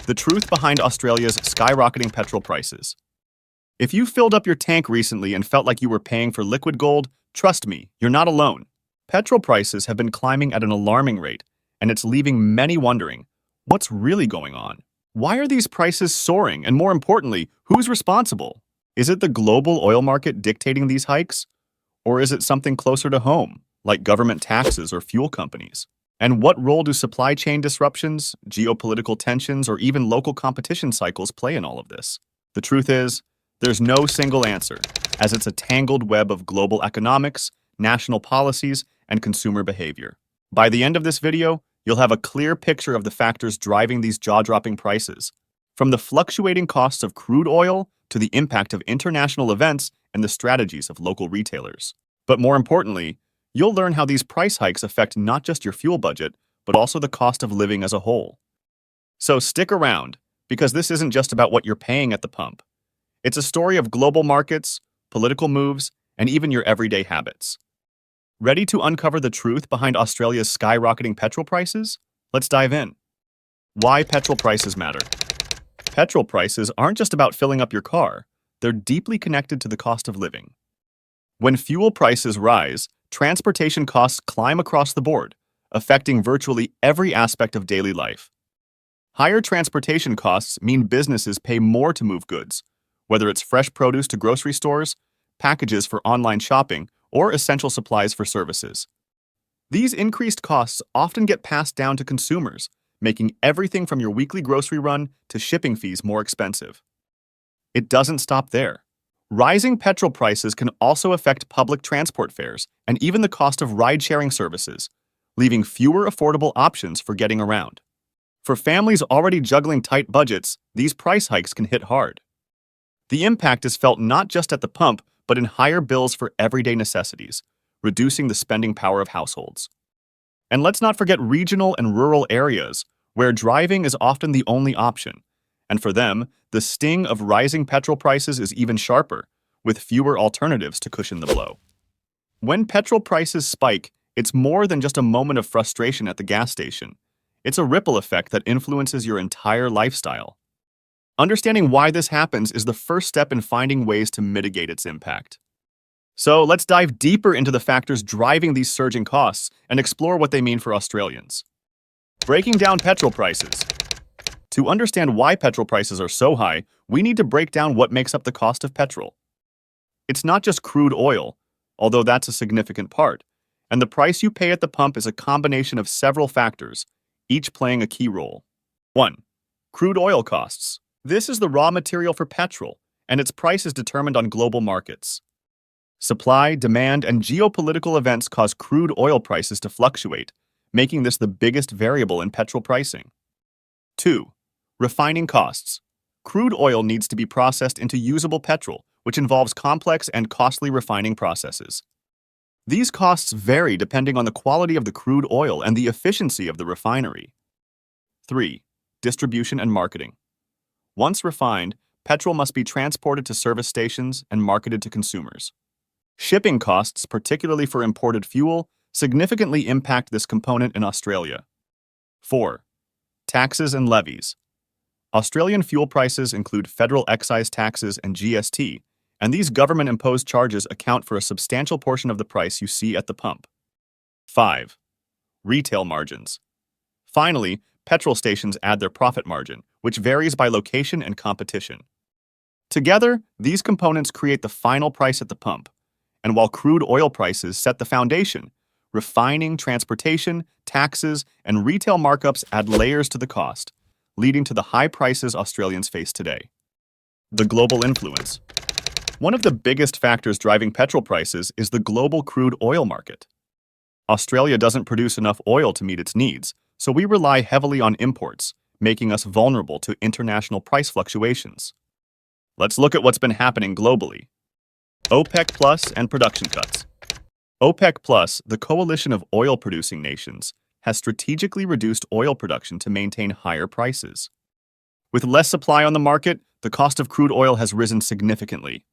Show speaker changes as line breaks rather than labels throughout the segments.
The truth behind Australia's skyrocketing petrol prices. If you filled up your tank recently and felt like you were paying for liquid gold, trust me, you're not alone. Petrol prices have been climbing at an alarming rate, and it's leaving many wondering, what's really going on? Why are these prices soaring, and more importantly, who's responsible? Is it the global oil market dictating these hikes? Or is it something closer to home, like government taxes or fuel companies? And what role do supply chain disruptions, geopolitical tensions, or even local competition cycles play in all of this? The truth is, there's no single answer, as it's a tangled web of global economics, national policies, and consumer behavior. By the end of this video, you'll have a clear picture of the factors driving these jaw-dropping prices, from the fluctuating costs of crude oil to the impact of international events and the strategies of local retailers. But more importantly, you'll learn how these price hikes affect not just your fuel budget, but also the cost of living as a whole. So stick around, because this isn't just about what you're paying at the pump. It's a story of global markets, political moves, and even your everyday habits. Ready to uncover the truth behind Australia's skyrocketing petrol prices? Let's dive in. Why petrol prices matter. Petrol prices aren't just about filling up your car, they're deeply connected to the cost of living. When fuel prices rise, transportation costs climb across the board, affecting virtually every aspect of daily life. Higher transportation costs mean businesses pay more to move goods, whether it's fresh produce to grocery stores, packages for online shopping, or essential supplies for services. These increased costs often get passed down to consumers, making everything from your weekly grocery run to shipping fees more expensive. It doesn't stop there. Rising petrol prices can also affect public transport fares and even the cost of ride-sharing services, leaving fewer affordable options for getting around. For families already juggling tight budgets, these price hikes can hit hard. The impact is felt not just at the pump, but in higher bills for everyday necessities, reducing the spending power of households. And let's not forget regional and rural areas, where driving is often the only option. And for them, the sting of rising petrol prices is even sharper, with fewer alternatives to cushion the blow. When petrol prices spike, it's more than just a moment of frustration at the gas station. It's a ripple effect that influences your entire lifestyle. Understanding why this happens is the first step in finding ways to mitigate its impact. So let's dive deeper into the factors driving these surging costs and explore what they mean for Australians. Breaking down petrol prices. To understand why petrol prices are so high, we need to break down what makes up the cost of petrol. It's not just crude oil, although that's a significant part, and the price you pay at the pump is a combination of several factors, each playing a key role. 1. Crude oil costs. This is the raw material for petrol, and its price is determined on global markets. Supply, demand, and geopolitical events cause crude oil prices to fluctuate, making this the biggest variable in petrol pricing. 2. Refining costs. Crude oil needs to be processed into usable petrol, which involves complex and costly refining processes. These costs vary depending on the quality of the crude oil and the efficiency of the refinery. 3. Distribution and marketing. Once refined, petrol must be transported to service stations and marketed to consumers. Shipping costs, particularly for imported fuel, significantly impact this component in Australia. 4. Taxes and levies. Australian fuel prices include federal excise taxes and GST, and these government-imposed charges account for a substantial portion of the price you see at the pump. 5. Retail margins. Finally, petrol stations add their profit margin, which varies by location and competition. Together, these components create the final price at the pump, and while crude oil prices set the foundation, refining, transportation, taxes, and retail markups add layers to the cost, leading to the high prices Australians face today. The global influence. One of the biggest factors driving petrol prices is the global crude oil market. Australia doesn't produce enough oil to meet its needs, so we rely heavily on imports, making us vulnerable to international price fluctuations. Let's look at what's been happening globally. OPEC Plus and production cuts. OPEC Plus, the coalition of oil-producing nations, has strategically reduced oil production to maintain higher prices. With less supply on the market, the cost of crude oil has risen significantly.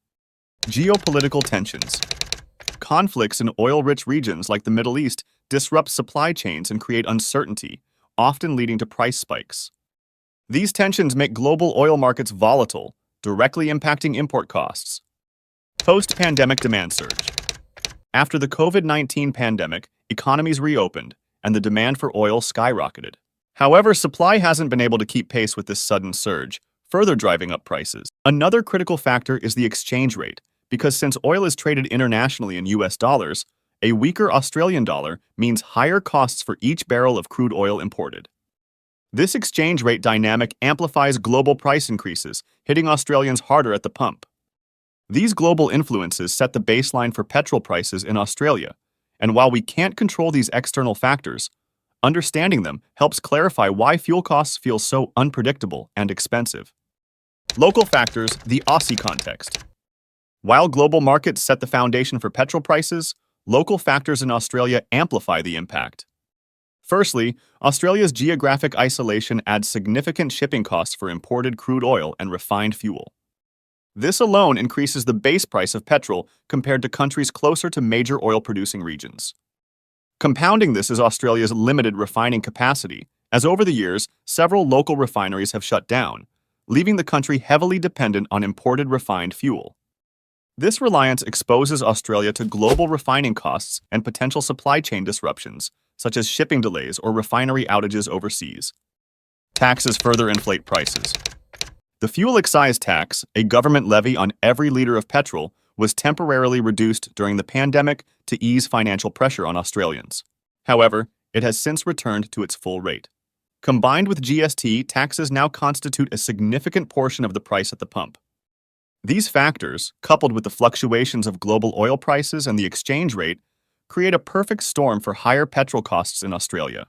Geopolitical tensions. Conflicts in oil-rich regions like the Middle East disrupt supply chains and create uncertainty, often leading to price spikes. These tensions make global oil markets volatile, directly impacting import costs. Post-pandemic demand surge. After the COVID-19 pandemic, economies reopened, and the demand for oil skyrocketed. However, supply hasn't been able to keep pace with this sudden surge, further driving up prices. Another critical factor is the exchange rate, because since oil is traded internationally in US dollars, a weaker Australian dollar means higher costs for each barrel of crude oil imported. This exchange rate dynamic amplifies global price increases, hitting Australians harder at the pump. These global influences set the baseline for petrol prices in Australia, and while we can't control these external factors, understanding them helps clarify why fuel costs feel so unpredictable and expensive. Local factors, the Aussie context. While global markets set the foundation for petrol prices, local factors in Australia amplify the impact. Firstly, Australia's geographic isolation adds significant shipping costs for imported crude oil and refined fuel. This alone increases the base price of petrol compared to countries closer to major oil-producing regions. Compounding this is Australia's limited refining capacity, as over the years, several local refineries have shut down, leaving the country heavily dependent on imported refined fuel. This reliance exposes Australia to global refining costs and potential supply chain disruptions, such as shipping delays or refinery outages overseas. Taxes further inflate prices. The fuel excise tax, a government levy on every liter of petrol, was temporarily reduced during the pandemic to ease financial pressure on Australians. However, it has since returned to its full rate. Combined with GST, taxes now constitute a significant portion of the price at the pump. These factors, coupled with the fluctuations of global oil prices and the exchange rate, create a perfect storm for higher petrol costs in Australia.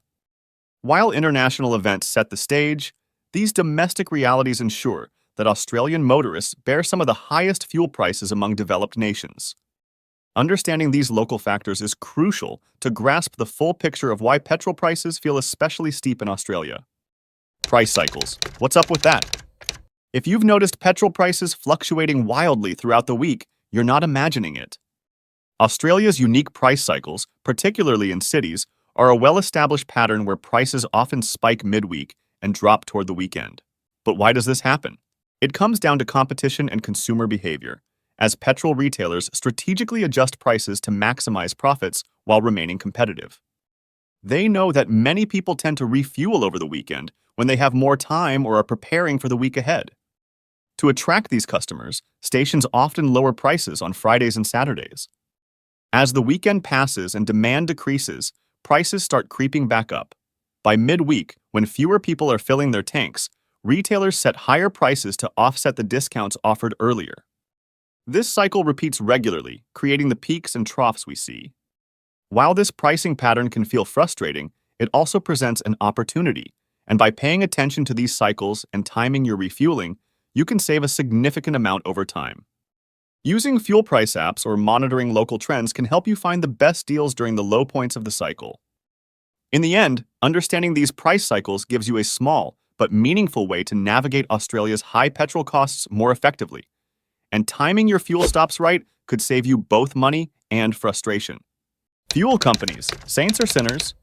While international events set the stage, these domestic realities ensure that Australian motorists bear some of the highest fuel prices among developed nations. Understanding these local factors is crucial to grasp the full picture of why petrol prices feel especially steep in Australia. Price cycles. What's up with that? If you've noticed petrol prices fluctuating wildly throughout the week, you're not imagining it. Australia's unique price cycles, particularly in cities, are a well-established pattern where prices often spike midweek and drop toward the weekend. But why does this happen? It comes down to competition and consumer behavior, as petrol retailers strategically adjust prices to maximize profits while remaining competitive. They know that many people tend to refuel over the weekend when they have more time or are preparing for the week ahead. To attract these customers, stations often lower prices on Fridays and Saturdays. As the weekend passes and demand decreases, prices start creeping back up. By midweek, when fewer people are filling their tanks, retailers set higher prices to offset the discounts offered earlier. This cycle repeats regularly, creating the peaks and troughs we see. While this pricing pattern can feel frustrating, it also presents an opportunity, and by paying attention to these cycles and timing your refueling, you can save a significant amount over time. Using fuel price apps or monitoring local trends can help you find the best deals during the low points of the cycle. In the end, understanding these price cycles gives you a small but meaningful way to navigate Australia's high petrol costs more effectively. And timing your fuel stops right could save you both money and frustration. Fuel companies, saints or sinners?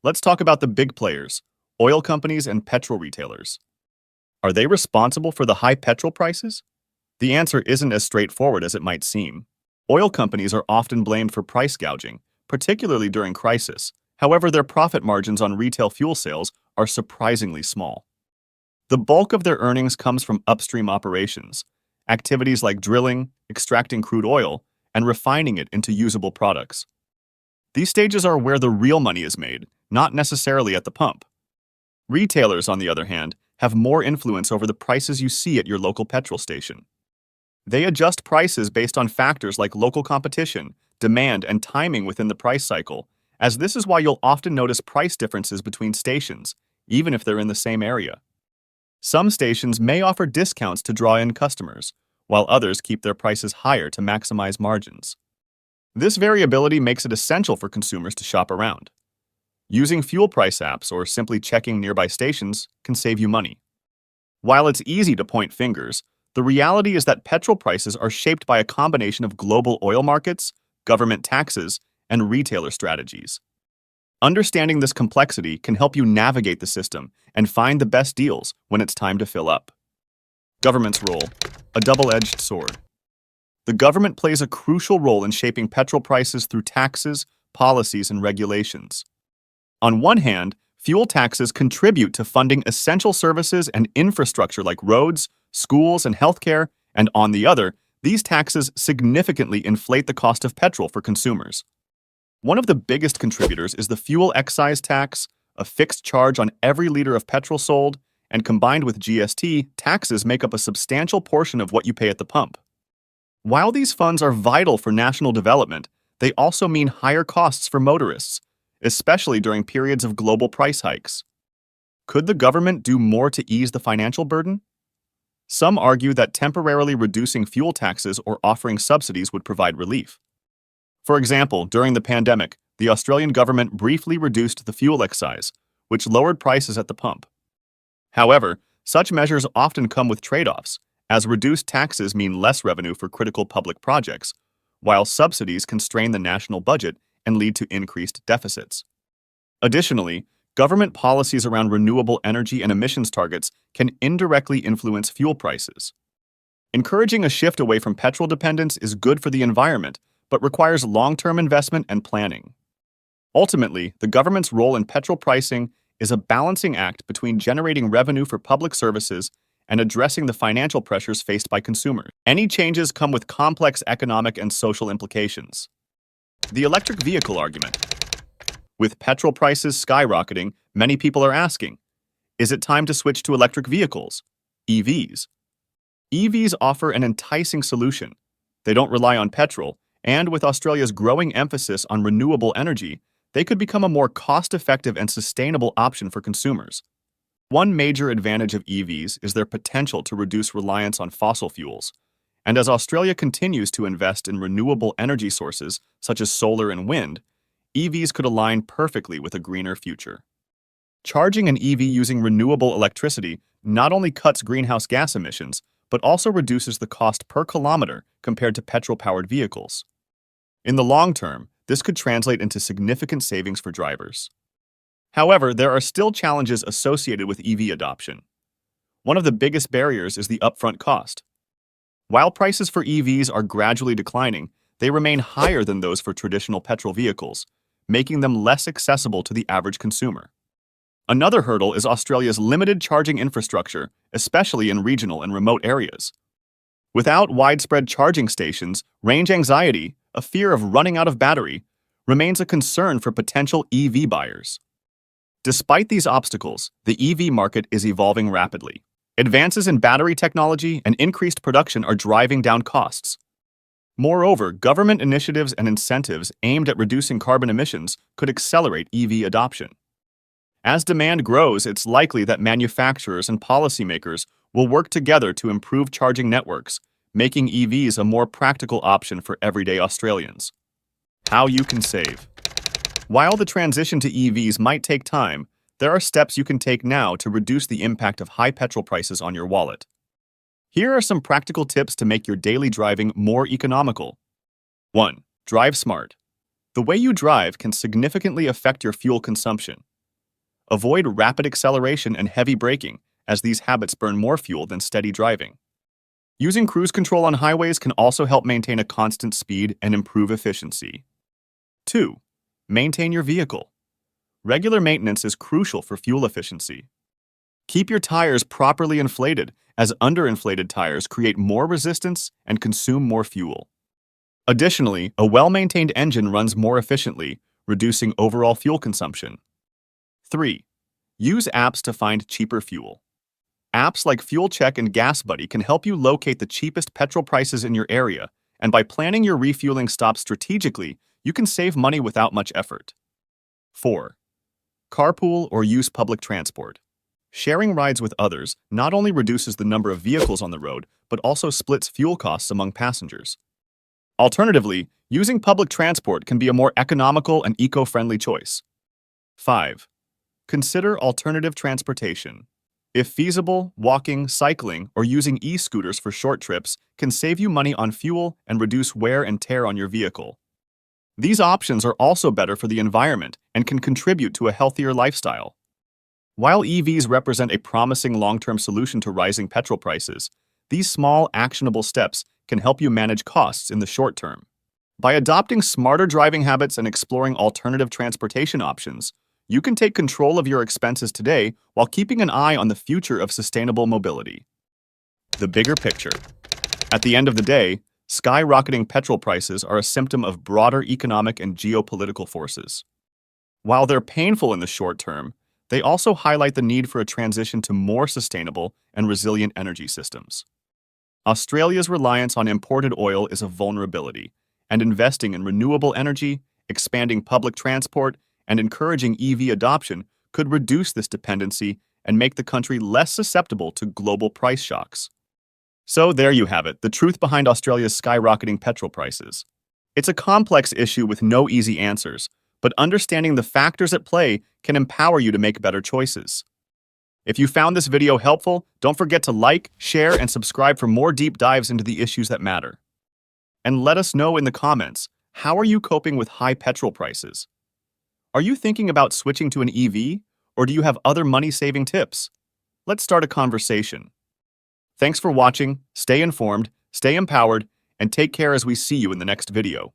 Let's talk about the big players, oil companies and petrol retailers. Are they responsible for the high petrol prices? The answer isn't as straightforward as it might seem. Oil companies are often blamed for price gouging, particularly during crisis. However, their profit margins on retail fuel sales are surprisingly small. The bulk of their earnings comes from upstream operations, activities like drilling, extracting crude oil, and refining it into usable products. These stages are where the real money is made, not necessarily at the pump. Retailers, on the other hand, have more influence over the prices you see at your local petrol station. They adjust prices based on factors like local competition, demand, and timing within the price cycle, as this is why you'll often notice price differences between stations, even if they're in the same area. Some stations may offer discounts to draw in customers, while others keep their prices higher to maximize margins. This variability makes it essential for consumers to shop around. Using fuel price apps or simply checking nearby stations can save you money. While it's easy to point fingers, the reality is that petrol prices are shaped by a combination of global oil markets, government taxes, and retailer strategies. Understanding this complexity can help you navigate the system and find the best deals when it's time to fill up. Government's role, a double-edged sword. The government plays a crucial role in shaping petrol prices through taxes, policies, and regulations. On one hand, fuel taxes contribute to funding essential services and infrastructure like roads, schools, and healthcare, and on the other, these taxes significantly inflate the cost of petrol for consumers. One of the biggest contributors is the fuel excise tax, a fixed charge on every liter of petrol sold, and combined with GST, taxes make up a substantial portion of what you pay at the pump. While these funds are vital for national development, they also mean higher costs for motorists, especially during periods of global price hikes. Could the government do more to ease the financial burden? Some argue that temporarily reducing fuel taxes or offering subsidies would provide relief. For example, during the pandemic, the Australian government briefly reduced the fuel excise, which lowered prices at the pump. However, such measures often come with trade-offs, as reduced taxes mean less revenue for critical public projects, while subsidies constrain the national budget and lead to increased deficits. Additionally, government policies around renewable energy and emissions targets can indirectly influence fuel prices. Encouraging a shift away from petrol dependence is good for the environment, but requires long-term investment and planning. Ultimately, the government's role in petrol pricing is a balancing act between generating revenue for public services and addressing the financial pressures faced by consumers. Any changes come with complex economic and social implications. The electric vehicle argument. With petrol prices skyrocketing, many people are asking, is it time to switch to electric vehicles, EVs? EVs offer an enticing solution. They don't rely on petrol, and with Australia's growing emphasis on renewable energy, they could become a more cost-effective and sustainable option for consumers. One major advantage of EVs is their potential to reduce reliance on fossil fuels. And as Australia continues to invest in renewable energy sources such as solar and wind, EVs could align perfectly with a greener future. Charging an EV using renewable electricity not only cuts greenhouse gas emissions, but also reduces the cost per kilometer compared to petrol-powered vehicles. In the long term, this could translate into significant savings for drivers. However, there are still challenges associated with EV adoption. One of the biggest barriers is the upfront cost. While prices for EVs are gradually declining, they remain higher than those for traditional petrol vehicles, making them less accessible to the average consumer. Another hurdle is Australia's limited charging infrastructure, especially in regional and remote areas. Without widespread charging stations, range anxiety, a fear of running out of battery, remains a concern for potential EV buyers. Despite these obstacles, the EV market is evolving rapidly. Advances in battery technology and increased production are driving down costs. Moreover, government initiatives and incentives aimed at reducing carbon emissions could accelerate EV adoption. As demand grows, it's likely that manufacturers and policymakers will work together to improve charging networks, making EVs a more practical option for everyday Australians. How you can save. While the transition to EVs might take time, there are steps you can take now to reduce the impact of high petrol prices on your wallet. Here are some practical tips to make your daily driving more economical. 1. Drive smart. The way you drive can significantly affect your fuel consumption. Avoid rapid acceleration and heavy braking, as these habits burn more fuel than steady driving. Using cruise control on highways can also help maintain a constant speed and improve efficiency. 2. Maintain your vehicle. Regular maintenance is crucial for fuel efficiency. Keep your tires properly inflated, as underinflated tires create more resistance and consume more fuel. Additionally, a well-maintained engine runs more efficiently, reducing overall fuel consumption. 3. Use apps to find cheaper fuel. Apps like Fuel Check and Gas Buddy can help you locate the cheapest petrol prices in your area, and by planning your refueling stops strategically, you can save money without much effort. 4. Carpool or use public transport. Sharing rides with others not only reduces the number of vehicles on the road, but also splits fuel costs among passengers. Alternatively, using public transport can be a more economical and eco-friendly choice. 5. Consider alternative transportation. If feasible, walking, cycling, or using e-scooters for short trips can save you money on fuel and reduce wear and tear on your vehicle. These options are also better for the environment and can contribute to a healthier lifestyle. While EVs represent a promising long-term solution to rising petrol prices, these small, actionable steps can help you manage costs in the short term. By adopting smarter driving habits and exploring alternative transportation options, you can take control of your expenses today while keeping an eye on the future of sustainable mobility. The bigger picture. At the end of the day, skyrocketing petrol prices are a symptom of broader economic and geopolitical forces. While they're painful in the short term, they also highlight the need for a transition to more sustainable and resilient energy systems. Australia's reliance on imported oil is a vulnerability, and investing in renewable energy, expanding public transport, and encouraging EV adoption could reduce this dependency and make the country less susceptible to global price shocks. So there you have it, the truth behind Australia's skyrocketing petrol prices. It's a complex issue with no easy answers, but understanding the factors at play can empower you to make better choices. If you found this video helpful, don't forget to like, share, and subscribe for more deep dives into the issues that matter. And let us know in the comments, how are you coping with high petrol prices? Are you thinking about switching to an EV, or do you have other money-saving tips? Let's start a conversation. Thanks for watching, stay informed, stay empowered, and take care as we see you in the next video.